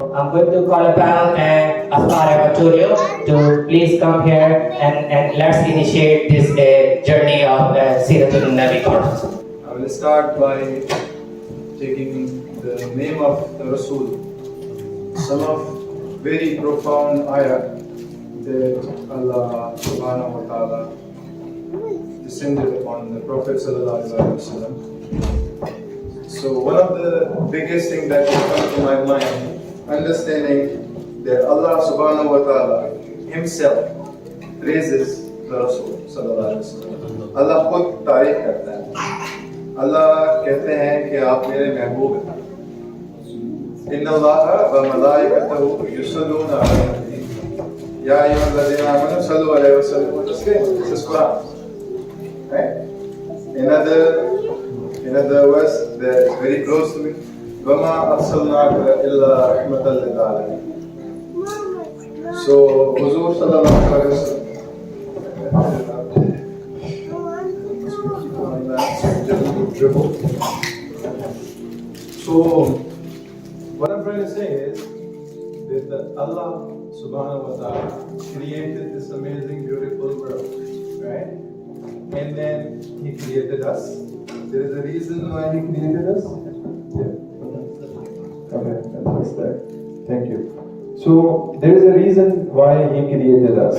I'm going to call upon Asmara Maturio to please come here and let's initiate this journey of Seerat-un-Nabi course. I will start by taking the name of the Rasul. Some of very profound ayah that Allah subhanahu wa ta'ala descended upon the Prophet sallallahu alaihi wasallam. So one of the biggest things that will come to my mind, understanding that Allah subhanahu wa ta'ala himself praises the Rasul sallallahu alaihi wasallam. Allah खुद तारीफ करता है. Allah कहते हैं कि आप मेरे महबूब हैं. इन्ना अल्लाह व मलाइकतहु युसल्लूना अला नबी या अय्युहल्लज़ीना आमनू सल्लु अलैहि वसल्लिमू Taslima. This is Quran. Right? Another verse that is very close to me. وَمَا أَرْسَلْنَاكَ إِلَّا رَحْمَةً لِلْعَالَمِينَ. So, Huzur sallallahu alaihi wasallam. So, what I'm trying to say is that Allah subhanahu wa ta'ala created this amazing, beautiful world, right? And then He created us. There is a reason why He created us. Yeah. Okay, that's that. Thank you. So there is a reason why He created us.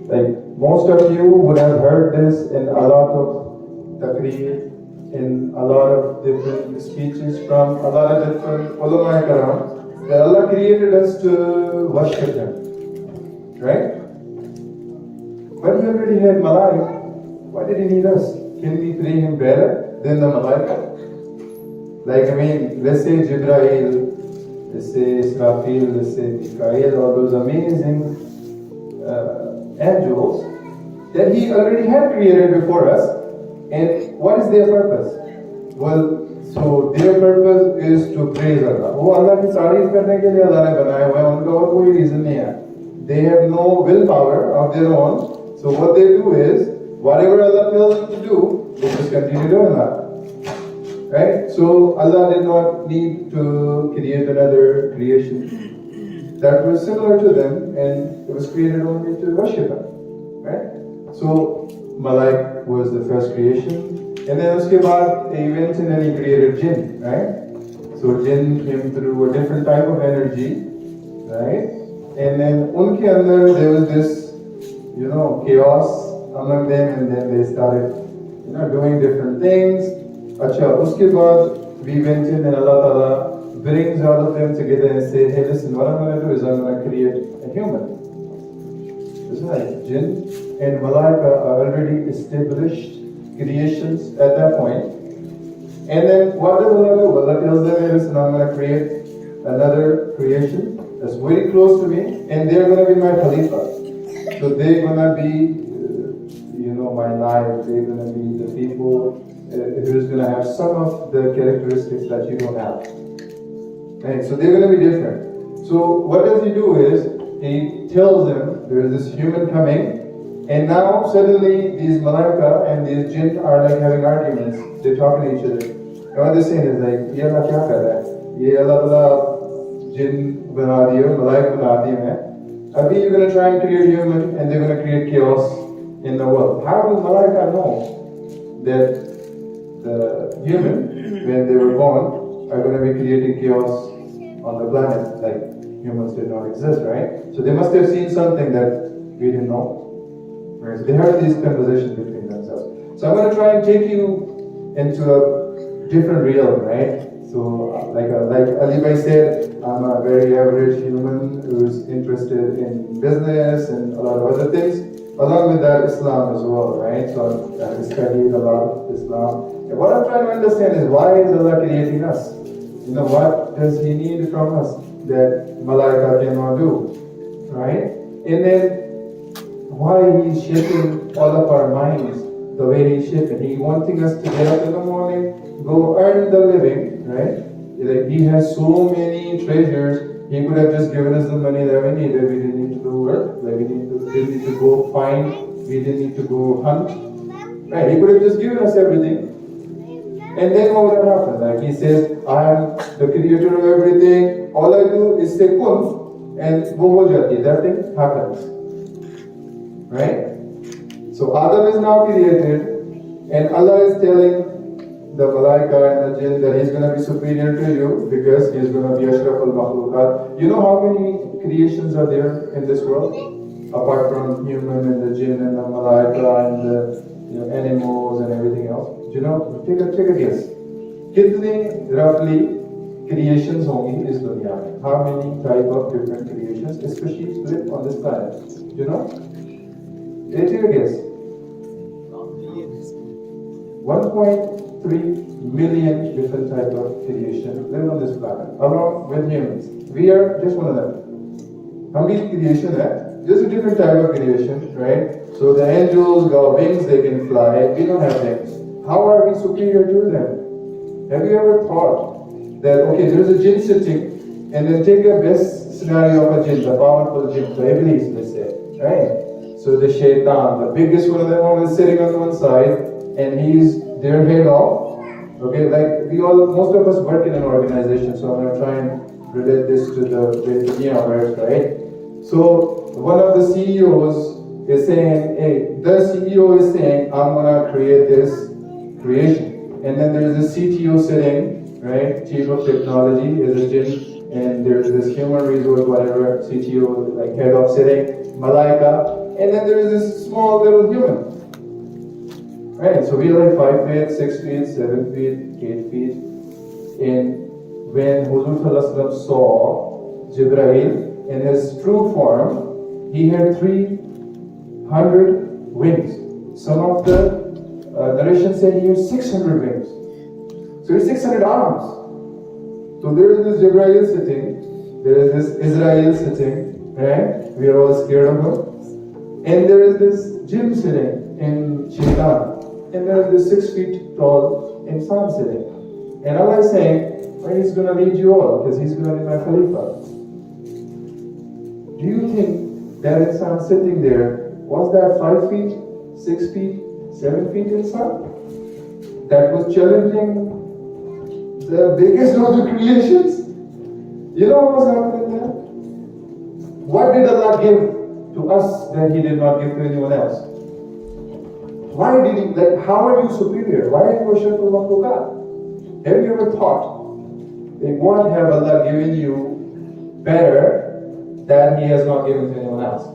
Like most of you would have heard this in a lot of taqreer, in a lot of different speeches from a lot of different ulama karam, that Allah created us to worship Him. Right? But He already had malaika. Why did He need us? Can we pray Him better than the malaika? Like, I mean, let's say Jibrail, let's say Israfil, let's say Mikael, all those amazing angels that He already had created before us. And what is their purpose? Well, so their purpose is to praise Allah. वो अल्लाह की तारीफ करने के लिए अल्लाह ने बनाया हुआ है, उनका और कोई reason नहीं है. They have no willpower of their own. So what they do is, whatever Allah tells them to do, they just continue doing that. Right? So Allah did not need to create another creation that was similar to them, and it was created only to worship Him. Right? So Malaik was the first creation, and then uske baad he went and then He created jinn. Right? So jinn came through a different type of energy, right? And then unke andar there was this, chaos among them, and then they started, doing different things. Acha, uske baad we went in and Allah Ta'ala brings all of them together and say, hey, listen, what I'm going to do is I'm going to create a human. Isn't that jinn and malaika are already established creations at that point. And then what does Allah do? Allah tells them, hey, listen, I'm going to create another creation that's very close to me, and they're going to be my Khalifa. So they're going to be, my life, they're going to be the people who's going to have some of the characteristics that you don't have. Right? So they're going to be different. So what does He do is, He tells them there is this human coming, and now suddenly these malaika and these jinn are like having arguments. They're talking to each other. And what they're saying is like, Ye Allah kya kar raha hai? Ye Allah Ta'ala jinn bana diye, malaika bana diye hai. Abhi you're going to try and create human, and they're going to create chaos in the world. How do malaika know that the human, when they were born, are going to be creating chaos on the planet? Like humans did not exist, right? So they must have seen something that we didn't know. Right? So they heard these conversations between themselves. So I'm going to try and take you into a different realm, right? So like Ali Bhai said, I'm a very average human who's interested in business and a lot of other things. Along with that, Islam as well, right? So I've studied a lot of Islam. And what I'm trying to understand is, why is Allah creating us? What does He need from us that Malaika cannot do, right? And then, why He's shaping all of our minds the way He's shaping. He's wanting us to get up in the morning, go earn the living, right? Like He has so many treasures. He could have just given us the money that we needed. We didn't need to do work. Like didn't need to go find. We didn't need to go hunt. Right? He could have just given us everything. And then what would have happened? Like he says, I am the creator of everything. All I do is say kun, and wo ho jati, that thing happens. Right? So Adam is now created, and Allah is telling the Malaika and the Jinn that He's going to be superior to you because He's going to be Ashraful Makhlukat. You know how many creations are there in this world? Apart from human and the Jinn and the Malaika and the animals and everything else. Do you know? Take a guess. Kitne roughly creations hongi is dunya mein? How many type of different creations, especially split on this planet? Do you know? Take a guess. 1.3 million different types of creation live on this planet, along with humans. We are just one of them. How many creation hai? Just a different type of creation, right? So the angels got wings, they can fly. We don't have wings. How are we superior to them? Have you ever thought that, okay, there's a jinn sitting, and then take the best scenario of a jinn, the powerful jinn, the Iblis, let's say, right? So the shaitan, the biggest one of them is sitting on one side, and he's their head off. Okay, like most of us work in an organization, so I'm going to try and relate this to the dunya works, right? So one of the CEOs is saying, hey, the CEO is saying, I'm going to create this creation. And then there's a CTO sitting, right? Chief of Technology is a jinn, and there's this human resource, whatever, CTO, like head of sitting, Malaika, and then there's this small little human. Right, so we are like 5 feet, 6 feet, 7 feet, 8 feet. And when Huzur saw Jibreel in his true form, he had 300 wings. Some of the narration said he had 600 wings. So he had 600 arms. So there is this Jibreel sitting, there is this Israel sitting, right? We are all scared of him. And there is this jinn sitting in Shaitan. And there is this 6 feet tall insan sitting. And Allah is saying, well, He's going to lead you all because He's going to be my Khalifa. Do you think that insan sitting there, was that 5 feet, 6 feet, 7 feet insan? That was challenging the biggest of the creations? You know what was happening there? What did Allah give to us that He did not give to anyone else? Why did He, like, how are you superior? Why are you a Ashraful Makhlukat? Have you ever thought, like, what have Allah given you better that He has not given to anyone else?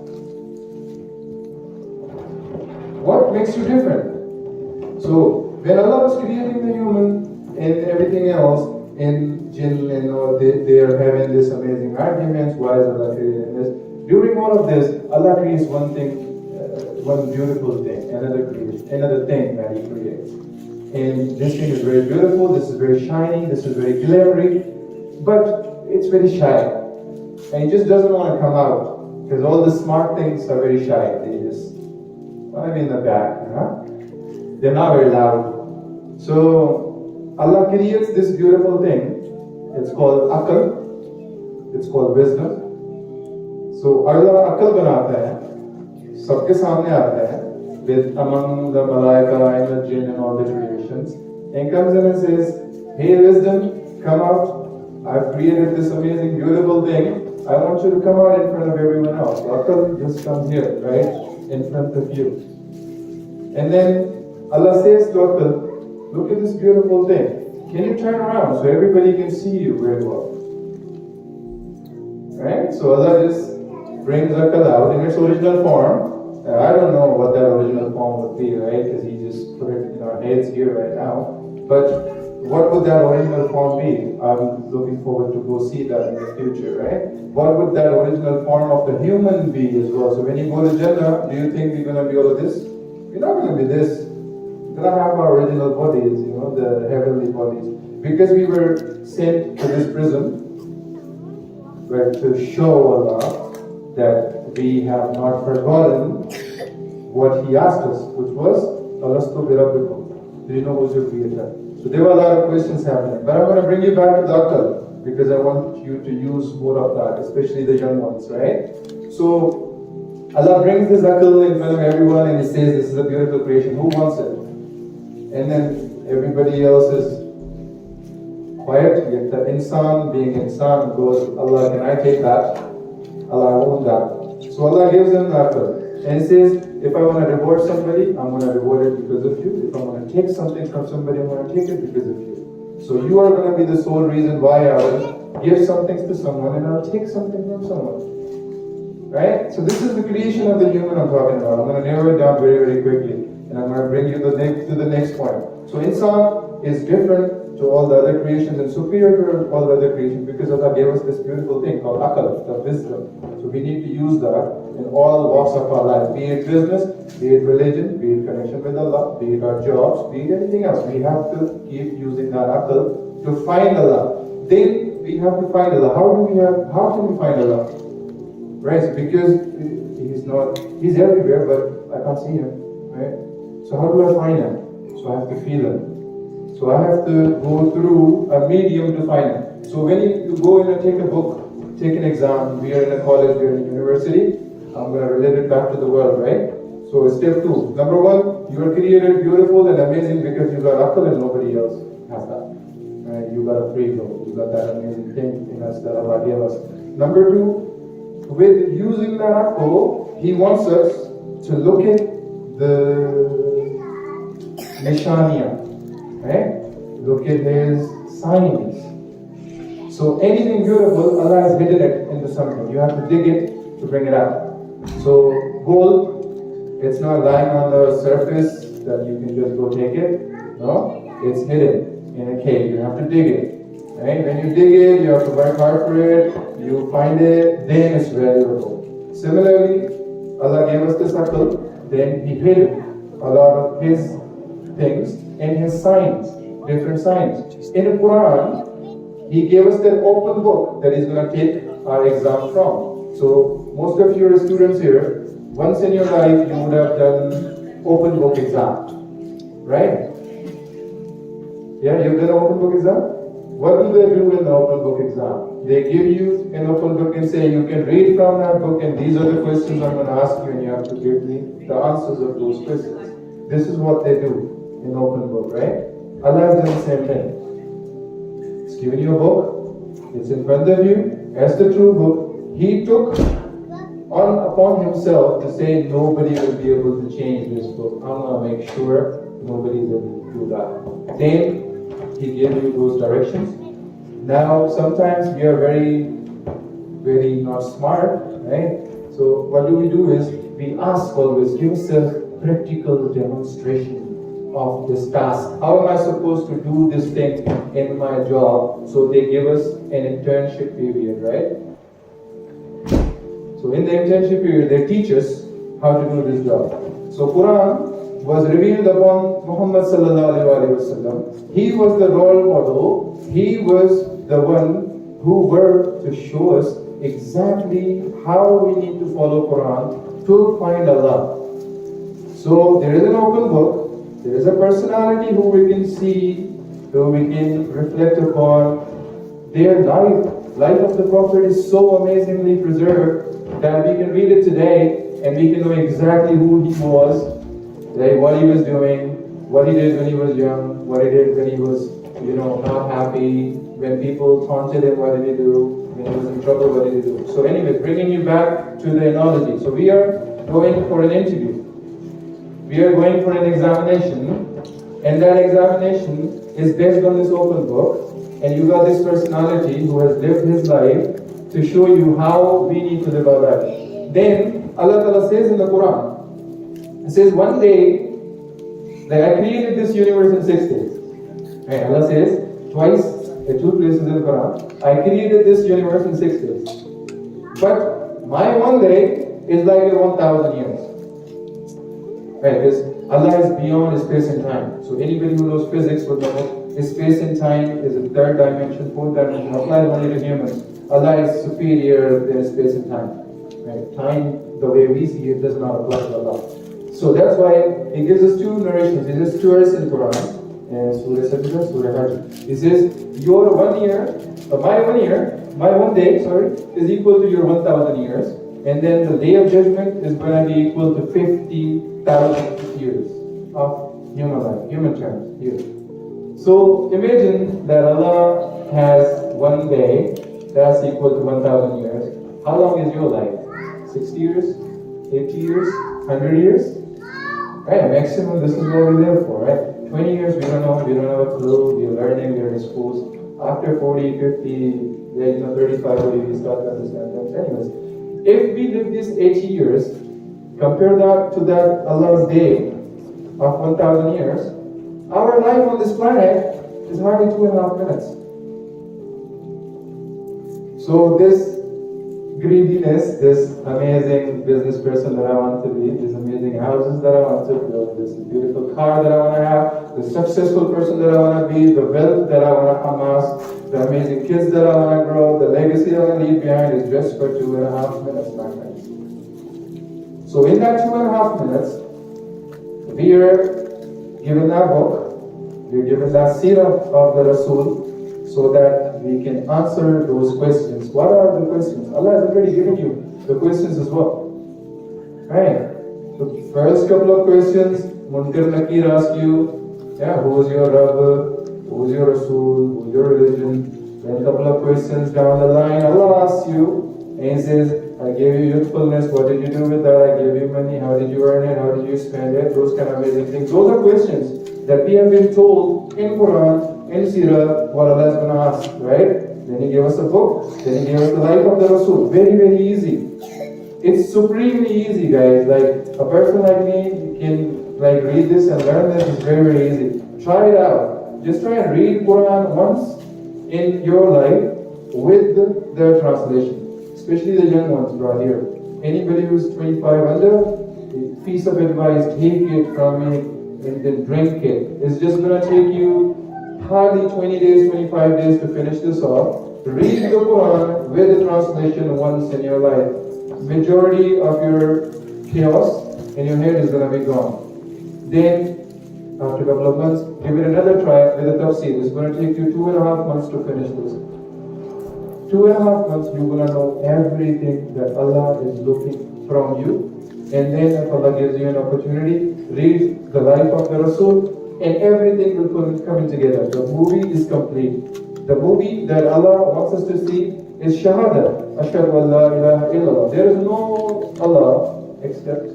What makes you different? So, when Allah was creating the human and everything else, in jinn and all, they are having this amazing arguments, why is Allah creating this? During all of this, Allah creates one thing, one beautiful thing, another thing that He creates. And this thing is very beautiful, this is very shiny, this is very glittery, but it's very shy. And it just doesn't want to come out, because all the smart things are very shy. They just want to be in the back, They're not very loud. So Allah creates this beautiful thing. It's called aql, it's called wisdom. So Allah aql banata hai. सबके सामने आता है with among the malaika and the jinn and all the creations, and comes in and says, hey wisdom, come out, I've created this amazing beautiful thing, I want you to come out in front of everyone else. Aql just comes here, right, in front of you. And then Allah says to Aql, look at this beautiful thing, can you turn around so everybody can see you very well? Right, so Allah just brings Aql out in its original form. I don't know what that original form would be, right? Because He just put it in our heads here right now. But what would that original form be? I'm looking forward to go see that in the future, right? What would that original form of the human be as well? So when you go to Jannah, do you think we're going to be all of this? We're not going to be this. We're going to have our original bodies, the heavenly bodies. Because we were sent to this prison, right, to show Allah that we have not forgotten what He asked us, which was, Alastu bi Rabbikum. Do you know who's your creator? So there were a lot of questions happening. But I'm going to bring you back to the Aql, because I want you to use more of that, especially the young ones, right? So Allah brings this Aql in front of everyone and He says, this is a beautiful creation. Who wants it? And then everybody else is quiet, yet the insan being insan goes, Allah, can I take that? Allah, I want that. So Allah gives him that and says, if I want to reward somebody, I'm going to reward it because of you. If I want to take something from somebody, I'm going to take it because of you. So you are going to be the sole reason why I will give something to someone and I'll take something from someone. Right? So this is the creation of the human I'm talking about. I'm going to narrow it down very, very quickly. And I'm going to bring you to the next point. So insan is different to all the other creations and superior to all the other creations because Allah gave us this beautiful thing called aql, the wisdom. So we need to use that in all walks of our life, be it business, be it religion, be it connection with Allah, be it our jobs, be it anything else. We have to keep using that aql to find Allah. Then we have to find Allah. How can we find Allah? Right? So because He's everywhere, but I can't see Him. Right? So how do I find Him? So I have to feel Him. So I have to go through a medium to find Him. So when you go in and take a book, take an exam, we are in a college, we are in a university, I'm going to relate it back to the world, right? So step 2. Number 1, you are created beautiful and amazing because you got aql and nobody else has that. Right? You got a free will. You got that amazing thing in us that Allah gave us. Number 2, with using that aql, He wants us to look at the nishaniya, right? Look at His signs. So anything beautiful, Allah has hidden it into something. You have to dig it to bring it out. So gold, it's not lying on the surface that you can just go take it. No, it's hidden in a cave. You have to dig it. Right? When you dig it, you have to work hard for it. You find it, then it's valuable. Similarly, Allah gave us this aql, then He hid a lot of His things and His signs, different signs. In the Quran, He gave us that open book that He's going to take our exam from. So most of your students here, once in your life you would have done open book exam, right? Yeah, you've done open book exam? What do they do in the open book exam? They give you an open book and say you can read from that book and these are the questions I'm going to ask you and you have to give me the answers of those questions. This is what they do in open book, right? Allah has done the same thing. He's given you a book, it's in front of you, as the true book. He took upon Himself to say nobody will be able to change this book. I'm going to make sure nobody is able to do that. Then He gave you those directions. Now sometimes we are very, very not smart, right? So what do is we ask always, give us a practical demonstration of this task. How am I supposed to do this thing in my job? So they give us an internship period, right? So in the internship period, they teach us how to do this job. So Quran was revealed upon Muhammad sallallahu alaihi wasallam. He was the role model. He was the one who were to show us exactly how we need to follow Quran to find Allah. So there is an open book. There is a personality who we can see, who we can reflect upon. Their life of the Prophet is so amazingly preserved that we can read it today and we can know exactly who he was, like what he was doing, what he did when he was young, what he did when he was, not happy, when people taunted him, what did he do, when he was in trouble, what did he do. So anyway, bringing you back to the analogy. So we are going for an interview. We are going for an examination, and that examination is based on this open book, and you got this personality who has lived his life to show you how we need to live our life. Then Allah Ta'ala says in the Quran, it says one day, that I created this universe in 6 days. Right? Allah says twice, in 2 places in the Quran, I created this universe in 6 days. But my one day is like 1,000 years. Right? Because Allah is beyond space and time. So anybody who knows physics would know space and time is a 3rd dimension, 4th dimension, applies only to humans. Allah is superior than space and time. Right? Time, the way we see it, does not apply to Allah. So that's why He gives us 2 narrations. He gives 2 verses in Quran. Surah Sajda, Surah Hajj. He says, your 1 year, my one day, is equal to your 1,000 years. And then the day of judgment is going to be equal to 50,000 years of human life, human terms, years. So imagine that Allah has one day that's equal to 1,000 years. How long is your life? 60 years? 80 years? 100 years? Right, maximum, this is what we live for, right? 20 years, we don't know, we don't have a clue, we're learning, we're in schools. After 40, 50, 35, 40, we start to understand things. Anyways, if we live these 80 years, compare that to that Allah's day of 1,000 years, our life on this planet is hardly 2.5 minutes. So this greediness, this amazing business person that I want to be, these amazing houses that I want to build, this beautiful car that I want to have, the successful person that I want to be, the wealth that I want to amass, the amazing kids that I want to grow, the legacy I want to leave behind is just for 2.5 minutes, my friends. So in that 2.5 minutes, we are given that book, we are given that seerah of the Rasul, so that we can answer those questions. What are the questions? Allah has already given you the questions as well. Right? The first couple of questions, Munkar Nakir asks you, who is your Rabb, who is your Rasul, who is your religion. Then a couple of questions down the line, Allah asks you, and He says, I gave you youthfulness, what did you do with that? I gave you money, how did you earn it, how did you spend it? Those kind of amazing things. Those are questions that we have been told in Quran, in Seerah, what Allah is going to ask, right? Then He gave us a book, then He gave us the life of the Rasul. Very, very easy. It's supremely easy, guys. Like, a person like me can read this and learn this. It's very, very easy. Try it out. Just try and read Quran once in your life with the translation. Especially the young ones right here. Anybody who's 25 under, a piece of advice, take it from me and then drink it. It's just going to take you hardly 20 days, 25 days to finish this off. Read the Quran with the translation once in your life. Majority of your chaos in your head is going to be gone. Then, after a couple of months, give it another try with the tafsir. It's going to take you 2.5 months to finish this. 2.5 months, you're going to know everything that Allah is looking from you. And then, if Allah gives you an opportunity, read the life of the Rasul, and everything will come together. The movie is complete. The movie that Allah wants us to see is Shahada. Ashhadu an la ilaha illallah. There is no Allah except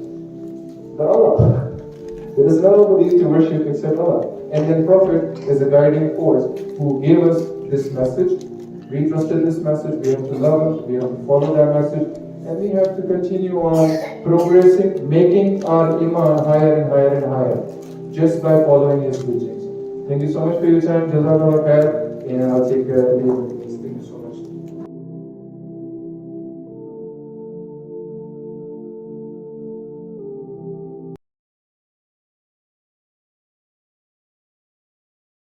the Allah. There is nobody to worship except Allah. And then Prophet is a guiding force who gave us this message. We trusted this message. We have to love it. We have to follow that message. And we have to continue on progressing, making our iman higher and higher and higher, just by following His teachings. Thank you so much for your time. Jazakallah khair. And I'll take leave.